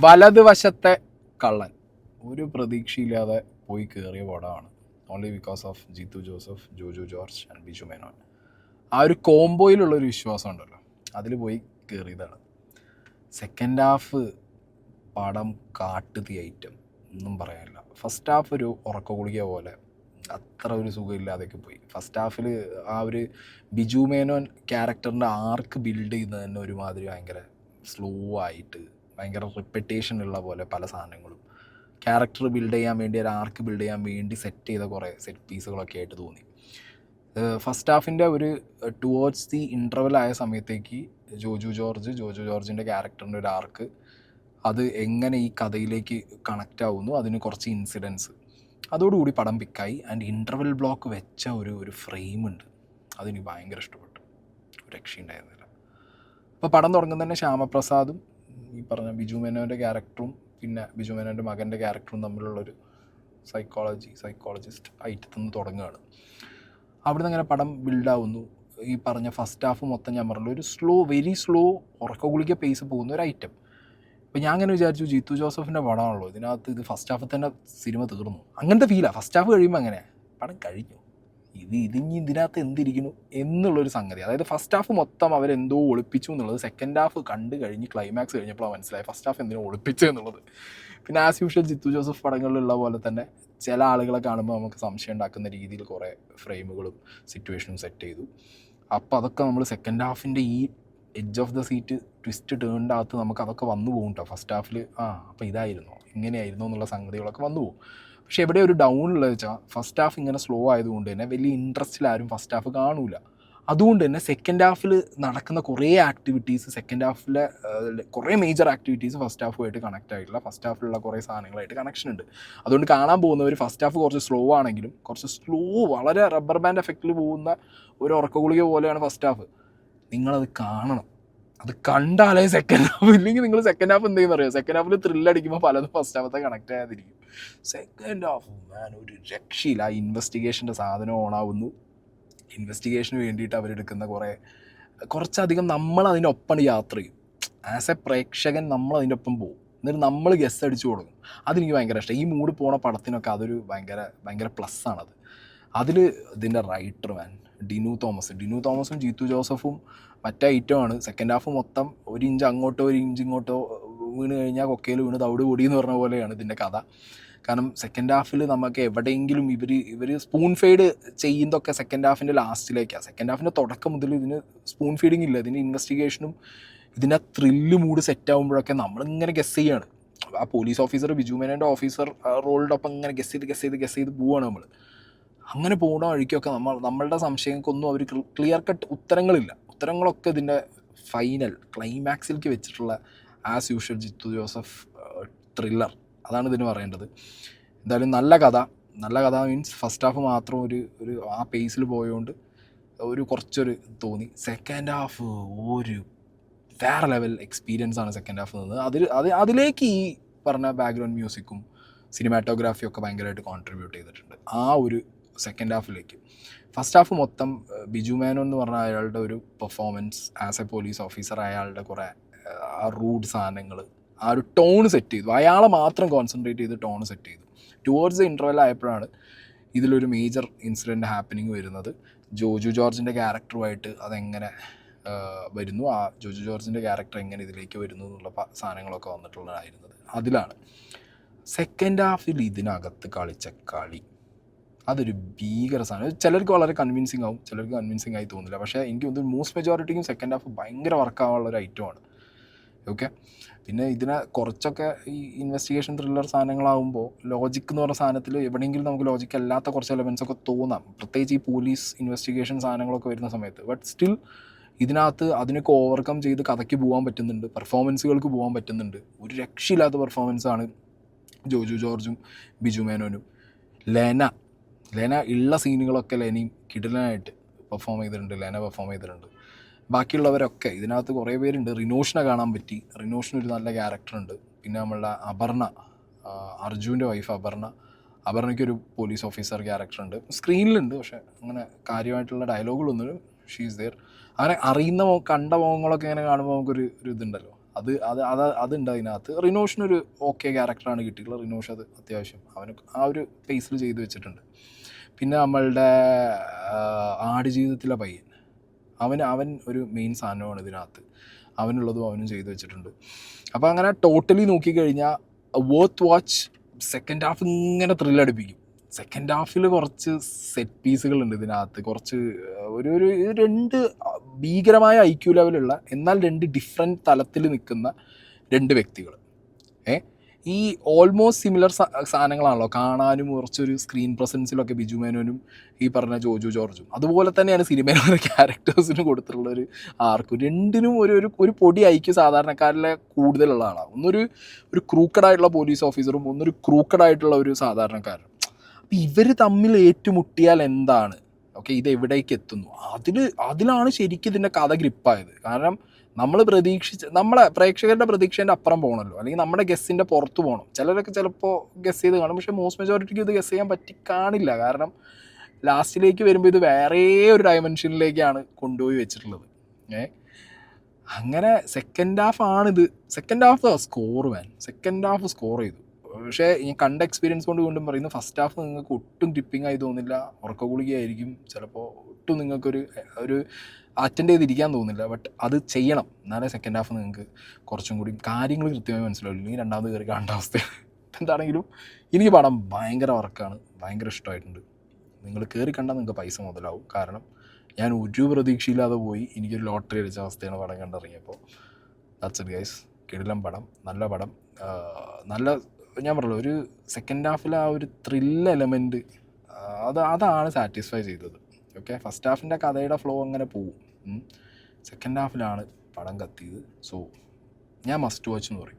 വലതുവശത്തെ കള്ളൻ ഒരു പ്രതീക്ഷയില്ലാതെ പോയി കയറിയ പടമാണ്. Only because of Jeethu Joseph, Joju George and Biju Menon. ആ ഒരു കോംബോയിലുള്ളൊരു വിശ്വാസം ഉണ്ടല്ലോ, അതിൽ പോയി കയറിയതാണ്. സെക്കൻഡ് ഹാഫ് പടം കാട്ടുതീ ഐറ്റം, ഒന്നും പറയാനില്ല. ഫസ്റ്റ് ഹാഫ് ഒരു ഉറക്ക ഗുളിക പോലെ അത്ര ഒരു സുഖമില്ലാതെയൊക്കെ പോയി. ഫസ്റ്റ് ഹാഫിൽ ആ ഒരു ബിജു മേനോൻ ക്യാരക്ടറിൻ്റെ ആർക്ക് ബിൽഡ് ചെയ്യുന്നത് തന്നെ ഒരുമാതിരി ഭയങ്കര സ്ലോ ആയിട്ട്, ഭയങ്കര റിപ്പറ്റേഷൻ ഉള്ള പോലെ പല സാധനങ്ങളും ക്യാരക്ടർ ബിൽഡ് ചെയ്യാൻ വേണ്ടി, ഒരു ആർക്ക് ബിൽഡ് ചെയ്യാൻ വേണ്ടി സെറ്റ് ചെയ്ത കുറേ സെറ്റ് പീസുകളൊക്കെ ആയിട്ട് തോന്നി. ഫസ്റ്റ് ഹാഫിൻ്റെ ഒരു ടുവേർഡ്സ് ദി ഇൻ്റർവെൽ ആയ സമയത്തേക്ക് ജോജു ജോർജിൻ്റെ ക്യാരക്ടറിൻ്റെ ഒരു ആർക്ക്, അത് എങ്ങനെ ഈ കഥയിലേക്ക് കണക്റ്റ് ആവുന്നു, അതിന് കുറച്ച് ഇൻസിഡൻസ്, അതോടുകൂടി പടം പിക്കായി. ആൻഡ് ഇൻ്റർവെൽ ബ്ലോക്ക് വെച്ച ഒരു ഫ്രെയിമുണ്ട്, അതെനിക്ക് ഭയങ്കര ഇഷ്ടപ്പെട്ടു, രക്ഷയുണ്ടായിരുന്നില്ല. അപ്പോൾ പടം തുടങ്ങുന്ന തന്നെ ശ്യാമപ്രസാദും ഈ പറഞ്ഞ ബിജു മേനോൻ്റെ ക്യാരക്ടറും പിന്നെ ബിജു മേനോൻ്റെ മകൻ്റെ ക്യാരക്ടറും തമ്മിലുള്ളൊരു സൈക്കോളജിസ്റ്റ് ഐറ്റത്തുനിന്ന് തുടങ്ങുകയാണ്. അവിടെ നിന്ന് അങ്ങനെ പടം ബിൽഡാവുന്നു. ഈ പറഞ്ഞ ഫസ്റ്റ് ഹാഫ് മൊത്തം ഞാൻ പറഞ്ഞല്ലോ ഒരു വെരി സ്ലോ ഉറക്ക ഗുളിക പേസ് പോകുന്ന ഒരു ഐറ്റം. അപ്പോൾ ഞാൻ അങ്ങനെ വിചാരിച്ചു, ജീത്തു ജോസഫിൻ്റെ പടമാണല്ലോ, ഇതിനകത്ത് ഇത് ഫസ്റ്റ് ഹാഫിൽ തന്നെ സിനിമ തീർന്നു, അങ്ങനത്തെ ഫീലാണ്. ഫസ്റ്റ് ഹാഫ് കഴിയുമ്പോൾ അങ്ങനെ പടം കഴിഞ്ഞു, ഇതിനി ഇതിനകത്ത് എന്തിരിക്കുന്നു എന്നുള്ളൊരു സംഗതി. അതായത് ഫസ്റ്റ് ഹാഫ് മൊത്തം അവരെന്തോ ഒളിപ്പിച്ചു എന്നുള്ളത് സെക്കൻഡ് ഹാഫ് കണ്ട് കഴിഞ്ഞ് ക്ലൈമാക്സ് കഴിഞ്ഞപ്പോഴാണ് മനസ്സിലായി ഫസ്റ്റ് ഹാഫ് എന്തിനോ ഒളിപ്പിച്ചു എന്നുള്ളത്. പിന്നെ ആസ് യൂഷ്വൽ ജിത്തു ജോസഫ് പടങ്ങളിലുള്ള പോലെ തന്നെ ചില ആളുകളെ കാണുമ്പോൾ നമുക്ക് സംശയം ഉണ്ടാക്കുന്ന രീതിയിൽ കുറേ ഫ്രെയിമുകളും സിറ്റുവേഷനും സെറ്റ് ചെയ്തു. അപ്പോൾ അതൊക്കെ നമ്മൾ സെക്കൻഡ് ഹാഫിൻ്റെ ഈ edge of the seat twist ടേണിൻ്റെ അകത്ത് നമുക്ക് അതൊക്കെ വന്നു പോകും കേട്ടോ. ഫസ്റ്റ് ഹാഫിൽ അപ്പോൾ ഇതായിരുന്നോ, ഇങ്ങനെയായിരുന്നോ എന്നുള്ള സംഗതികളൊക്കെ വന്നു പോകും. പക്ഷേ എവിടെ ഒരു ഡൗൺ ഉള്ളത് വെച്ചാൽ ഫസ്റ്റ് ഹാഫ് ഇങ്ങനെ സ്ലോ ആയതുകൊണ്ട് തന്നെ വലിയ ഇൻട്രസ്റ്റിൽ ആരും ഫസ്റ്റ് ഹാഫ് കാണൂല. അതുകൊണ്ട് തന്നെ സെക്കൻഡ് ഹാഫിൽ നടക്കുന്ന കുറേ ആക്ടിവിറ്റീസ്, സെക്കൻഡ് ഹാഫിലെ കുറേ മേജർ ആക്ടിവിറ്റീസ് ഫസ്റ്റ് ഹാഫുമായിട്ട് കണക്റ്റ് ആയിട്ടില്ല. ഫസ്റ്റ് ഹാഫിലുള്ള കുറേ സാധനങ്ങളായിട്ട് കണക്ഷൻ ഉണ്ട്. അതുകൊണ്ട് കാണാൻ പോകുന്നവർ ഫസ്റ്റ് ഹാഫ് കുറച്ച് സ്ലോ ആണെങ്കിലും വളരെ റബ്ബർ ബാൻഡ് എഫക്റ്റിൽ പോകുന്ന ഒരു ഉറക്ക ഗുളിക പോലെയാണ് ഫസ്റ്റ് ഹാഫ്. നിങ്ങളത് കാണണം, അത് കണ്ടാലേ സെക്കൻഡ് ഹാഫ്. ഇല്ലെങ്കിൽ നിങ്ങൾ സെക്കൻഡ് ഹാഫ് എന്തെങ്കിലും അറിയാം, സെക്കൻഡ് ഹാഫിൽ ത്രില്ലടിക്കുമ്പോൾ പലതും ഫസ്റ്റ് ഹാഫത്തെ കണക്റ്റ് ആകാതിരിക്കും. സെക്കൻഡ് ഹാഫ് ഒരു രക്ഷയില്ല. ആ ഇൻവെസ്റ്റിഗേഷൻ്റെ സാധനം ഓണാവുന്നു. ഇൻവെസ്റ്റിഗേഷന് വേണ്ടിയിട്ട് അവരെടുക്കുന്ന കുറച്ചധികം നമ്മൾ അതിനൊപ്പം യാത്ര ചെയ്യും. ആസ് എ പ്രേക്ഷകൻ നമ്മൾ അതിൻ്റെ ഒപ്പം പോകും, എന്നിട്ട് നമ്മൾ ഗസ് അടിച്ചു കൊടുക്കും. അതെനിക്ക് ഭയങ്കര ഇഷ്ടം. ഈ മൂഡ് പോണ പടത്തിനൊക്കെ അതൊരു ഭയങ്കര പ്ലസ് ആണത്. അതിൽ ഇതിൻ്റെ റൈറ്റർ ഡിനു തോമസും ജീത്തു ജോസഫും മറ്റേ ഐറ്റമാണ്. സെക്കൻഡ് ഹാഫ് മൊത്തം ഒരു ഇഞ്ച് അങ്ങോട്ടോ ഒരു ഇഞ്ച് ഇങ്ങോട്ടോ വീണ് കഴിഞ്ഞാൽ കൊക്കയിൽ വീണ് തവിട് പൊടി എന്ന് പറഞ്ഞ പോലെയാണ് ഇതിൻ്റെ കഥ. കാരണം സെക്കൻഡ് ഹാഫിൽ നമുക്ക് എവിടെയെങ്കിലും ഇവർ സ്പൂൺ ഫീഡ് ചെയ്യുന്നതൊക്കെ സെക്കൻഡ് ഹാഫിൻ്റെ ലാസ്റ്റിലേക്കാണ്. സെക്കൻഡ് ഹാഫിൻ്റെ തുടക്കം മുതൽ ഇതിന് സ്പൂൺ ഫീഡിങ് ഇല്ല. ഇതിന് ഇൻവെസ്റ്റിഗേഷനും ഇതിൻ്റെ ത്രില്ല് മൂഡ് സെറ്റ് ആകുമ്പോഴൊക്കെ നമ്മളിങ്ങനെ ഗസ് ചെയ്യാണ്. ആ പോലീസ് ഓഫീസർ ബിജു മേനോൻ്റെ ഓഫീസർ റോളിൻ്റെ ഒപ്പം ഇങ്ങനെ ഗസ് ചെയ്ത് പോവുകയാണ് നമ്മൾ. അങ്ങനെ പോകുന്ന വഴിക്കൊക്കെ നമ്മളുടെ സംശയങ്ങൾക്കൊന്നും അവർ ക്ലിയർ കട്ട് ഉത്തരങ്ങളൊക്കെ ഇതിൻ്റെ ഫൈനൽ ക്ലൈമാക്സിലേക്ക് വെച്ചിട്ടുള്ള as usual Jeethu Joseph thriller, അതാണ് ഇതിന് പറയേണ്ടത്. എന്തായാലും നല്ല കഥ മീൻസ് ഫസ്റ്റ് ഹാഫ് മാത്രം ഒരു ആ പേസിൽ പോയതുകൊണ്ട് കുറച്ചൊരു തോന്നി. സെക്കൻഡ് ഹാഫ് ഒരു വേറെ ലെവൽ എക്സ്പീരിയൻസ് ആണ് സെക്കൻഡ് ഹാഫ് നിന്നത്. അതിലേക്ക് ഈ പറഞ്ഞ ബാക്ക്ഗ്രൗണ്ട് മ്യൂസിക്കും സിനിമാറ്റോഗ്രാഫിയും ഒക്കെ ഭയങ്കരമായിട്ട് കോൺട്രിബ്യൂട്ട് ചെയ്തിട്ടുണ്ട് ആ ഒരു സെക്കൻഡ് ഹാഫിലേക്ക്. ഫസ്റ്റ് ഹാഫ് മൊത്തം ബിജു മേനോൻ എന്ന് പറഞ്ഞ അയാളുടെ ഒരു performance as A police officer, അയാളുടെ കുറേ ആ റൂഡ് സാധനങ്ങൾ, ആ ഒരു ടോൺ സെറ്റ് ചെയ്തു. അയാളെ മാത്രം കോൺസെൻട്രേറ്റ് ചെയ്ത് ടോൺ സെറ്റ് ചെയ്തു. ടുവേർഡ്സ് ദ ഇൻ്റർവെൽ ആയപ്പോഴാണ് ഇതിലൊരു മേജർ ഇൻസിഡൻറ്റ് ഹാപ്പനിങ് വരുന്നത്. ജോജു ജോർജിൻ്റെ ക്യാരക്ടറുമായിട്ട് അതെങ്ങനെ വരുന്നു, ആ ജോജു ജോർജിൻ്റെ ക്യാരക്ടർ എങ്ങനെ ഇതിലേക്ക് വരുന്നു എന്നുള്ള സാധനങ്ങളൊക്കെ വന്നിട്ടുള്ളതായിരുന്നത് അതിലാണ്. സെക്കൻഡ് ഹാഫിൽ ഇതിനകത്ത് കളിച്ച കളി അതൊരു ഭീകര സാധനം. ചിലർക്ക് വളരെ കൺവിൻസിങ് ആവും, ചിലർക്ക് കൺവിൻസിങ് ആയി തോന്നില്ല. പക്ഷേ എനിക്ക് തോന്നുന്നു മോസ്റ്റ് മെജോറിറ്റിക്കും സെക്കൻഡ് ഹാഫ് ഭയങ്കര വർക്കാവാനുള്ള ഒരു ഐറ്റമാണ്. ഓക്കെ, പിന്നെ ഇതിനെ കുറച്ചൊക്കെ ഈ ഇൻവെസ്റ്റിഗേഷൻ ത്രില്ലർ സാധനങ്ങളാകുമ്പോൾ ലോജിക് എന്ന് പറഞ്ഞ സാധനത്തിൽ എവിടെയെങ്കിലും നമുക്ക് ലോജിക്ക് അല്ലാത്ത കുറച്ച് എലമെൻസ് ഒക്കെ തോന്നാം, പ്രത്യേകിച്ച് ഈ പോലീസ് ഇൻവെസ്റ്റിഗേഷൻ സാധനങ്ങളൊക്കെ വരുന്ന സമയത്ത്. ബട്ട് സ്റ്റിൽ ഇതിനകത്ത് അതിനൊക്കെ ഓവർകം ചെയ്ത് കഥയ്ക്ക് പോകാൻ പറ്റുന്നുണ്ട്, പെർഫോമൻസുകൾക്ക് പോകാൻ പറ്റുന്നുണ്ട്. ഒരു രക്ഷയില്ലാത്ത പെർഫോമൻസാണ് ജോജു ജോർജും ബിജു മേനോനും. ലെന ഉള്ള സീനുകളൊക്കെ ലെനയും കിടിലനായിട്ട് പെർഫോം ചെയ്തിട്ടുണ്ട്. ബാക്കിയുള്ളവരൊക്കെ ഇതിനകത്ത് കുറേ പേരുണ്ട്. റിനോഷിനെ കാണാൻ പറ്റി. റിനോഷിനൊരു നല്ല ക്യാരക്ടറുണ്ട്. പിന്നെ നമ്മളുടെ അപർണ, അർജുൻ്റെ വൈഫ് അപർണയ്ക്കൊരു പോലീസ് ഓഫീസർ ക്യാരക്ടറുണ്ട്. സ്ക്രീനിലുണ്ട്, പക്ഷേ അങ്ങനെ കാര്യമായിട്ടുള്ള ഡയലോഗുകളൊന്നും ഷീസ് ദെയർ. അങ്ങനെ കണ്ട മുഖങ്ങളൊക്കെ ഇങ്ങനെ കാണുമ്പോൾ നമുക്കൊരു ഇതുണ്ടല്ലോ, അതുണ്ട് അതിനകത്ത്. റിനോഷിനൊരു ഓക്കെ ക്യാരക്ടറാണ് കിട്ടിയിട്ടുള്ളത്. റിനോഷ് അത് അത്യാവശ്യം അവന് ആ ഒരു പേസിൽ ചെയ്ത് വെച്ചിട്ടുണ്ട്. പിന്നെ നമ്മളുടെ ആടുജീവിതത്തിലെ പയ്യൻ, അവൻ ഒരു മെയിൻ സാധനമാണ് ഇതിനകത്ത്. അവനുള്ളതും അവനും ചെയ്ത് വെച്ചിട്ടുണ്ട്. അപ്പോൾ അങ്ങനെ ടോട്ടലി നോക്കിക്കഴിഞ്ഞാൽ വർത്ത് വാച്ച്. സെക്കൻഡ് ഹാഫ് ഇങ്ങനെ ത്രില്ലടിപ്പിക്കും. സെക്കൻഡ് ഹാഫിൽ കുറച്ച് സെറ്റ് പീസുകളുണ്ട് ഇതിനകത്ത്. കുറച്ച് ഒരു 2 ഭീകരമായ IQ ലെവലുള്ള, എന്നാൽ 2 ഡിഫറെൻറ്റ് തലത്തിൽ നിൽക്കുന്ന 2 വ്യക്തികൾ. ഈ ഓൾമോസ്റ്റ് സിമിലർ സാധനങ്ങളാണല്ലോ കാണാനും. കുറച്ചൊരു സ്ക്രീൻ പ്രസൻസിലൊക്കെ ബിജു മേനോനും ഈ പറഞ്ഞ ജോജു ജോർജും അതുപോലെ തന്നെയാണ് സിനിമയിലെ ക്യാരക്ടേഴ്സിന് കൊടുത്തിട്ടുള്ളൊരു ആർക്കും. രണ്ടിനും ഒരു പൊടി IQ സാധാരണക്കാരിലെ കൂടുതലുള്ള ആളാണ്. ഒരു ക്രൂക്കഡായിട്ടുള്ള പോലീസ് ഓഫീസറും ഒന്നൊരു ക്രൂക്കഡായിട്ടുള്ള ഒരു സാധാരണക്കാരനും. അപ്പം ഇവർ തമ്മിൽ ഏറ്റുമുട്ടിയാൽ എന്താണ്, ഓക്കെ, ഇത് എവിടേക്ക് എത്തുന്നു, അതിലാണ് ശരിക്കും ഇതിൻ്റെ കഥ ഗ്രിപ്പായത്. കാരണം നമ്മൾ നമ്മളെ പ്രേക്ഷകരുടെ പ്രതീക്ഷേൻ്റെ അപ്പുറം പോകണമല്ലോ, അല്ലെങ്കിൽ നമ്മുടെ ഗസ്സിൻ്റെ പുറത്ത് പോകണം. ചിലരൊക്കെ ചിലപ്പോൾ ഗസ് ചെയ്ത് കാണും, പക്ഷേ മോസ്റ്റ് മെജോറിറ്റിക്ക് ഇത് ഗസ് ചെയ്യാൻ കാണില്ല. കാരണം ലാസ്റ്റിലേക്ക് വരുമ്പോൾ ഇത് വേറെ ഒരു ഡയമെൻഷനിലേക്കാണ് കൊണ്ടുപോയി വെച്ചിട്ടുള്ളത്. അങ്ങനെ second half score second half score ചെയ്തു. പക്ഷേ ഞാൻ കണ്ട എക്സ്പീരിയൻസ് കൊണ്ട് വീണ്ടും പറയുന്നു, ഫസ്റ്റ് ഹാഫ് നിങ്ങൾക്ക് ഒട്ടും ടിപ്പിംഗ് ആയി തോന്നില്ല. ഉറക്കഗുളികയായിരിക്കും ചിലപ്പോൾ. ഒട്ടും നിങ്ങൾക്കൊരു അറ്റൻഡ് ചെയ്തിരിക്കാൻ തോന്നില്ല. ബട്ട് അത് ചെയ്യണം, എന്നാലേ സെക്കൻഡ് ഹാഫ് നിങ്ങൾക്ക് കുറച്ചും കൂടി കാര്യങ്ങൾ കൃത്യമായി മനസ്സിലാവില്ല. ഇല്ലെങ്കിൽ രണ്ടാമത് കയറി കാണേണ്ട അവസ്ഥയാണ്. എന്താണെങ്കിലും എനിക്ക് പടം ഭയങ്കര വർക്കാണ്, ഭയങ്കര ഇഷ്ടമായിട്ടുണ്ട്. നിങ്ങൾ കയറി കണ്ടാൽ നിങ്ങൾക്ക് പൈസ മുതലാവും. കാരണം ഞാൻ ഒരു പ്രതീക്ഷയില്ലാതെ പോയി, എനിക്കൊരു ലോട്ടറി അടിച്ച അവസ്ഥയാണ് പടം കണ്ടിറങ്ങിയപ്പോൾ. That's it guys. കിടിലം പടം, നല്ല പടം. ഞാൻ പറഞ്ഞല്ലോ, ഒരു സെക്കൻഡ് ഹാഫിൽ ആ ഒരു ത്രില്ല് എലമെൻറ്റ് അതാണ് സാറ്റിസ്ഫൈ ചെയ്തത്. ഓക്കെ, ഫസ്റ്റ് ഹാഫിൻ്റെ കഥയുടെ ഫ്ലോ അങ്ങനെ പോവും. സെക്കൻഡ് ഹാഫിലാണ് പടം കത്തിയത്. സോ ഞാൻ മസ്റ്റ് വാച്ച് എന്ന് പറയും.